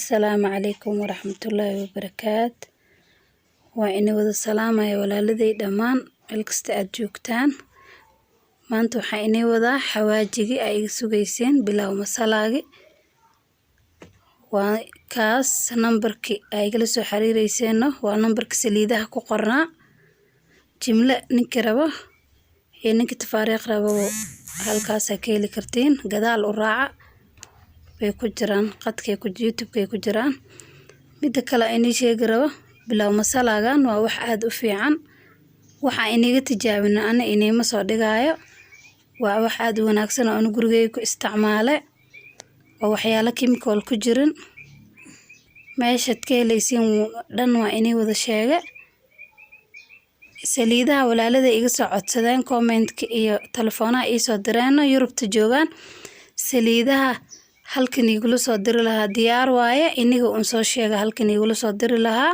السلام عليكم ورحمة الله وبركاته. وإني وذا السلامة يا ولالدي دمان الكست أدجوكتان maanta waxaa inay wadaa xawaajigi ay sugayeen bilow masalaagi waa kaas numberki ay kala soo xiriireyseen waa numberka saliidaha ku qornaa jimla ninka rabo iyo ninka tafaariiq rabo halkaas ka heli kartiin gadaal u raaca way ku jiraan qadkay ku YouTube-kay ku jiraan midda kale inay sheegi rabo bilow masalaagan waa wax aad u fiican waxa inaga tijaabina ana inay ma soo dhigaayo waa wax aad u wanaagsan oo gurigeyga ku isticmaale oo waxyaalo chemical ku jirin meeshad ka helaysiin dhan waa inay wada sheege saliidaha walaalada iga soo codsadeen comment-ka iyo telefoonada ii soo direen Yurubta joogan saliidaha halkan igula soo diri lahaa diyaar waaye iniga uun soo sheega halkan igula soo diri lahaa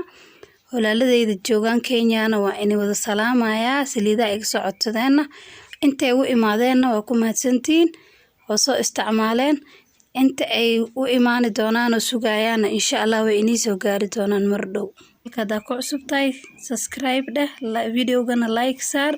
walaaladayda joogan Kenyana waa inay wada salaamaya saliidaha iga soo codsadeen intay u imaadeen waa ku mahadsantiin oo soo isticmaaleen inta ay u imaani doonaan oo sugayaan insha Allah way inii soo gaari doonaan mar dhow kada ku cusubtay subscribe dheh videogana like saar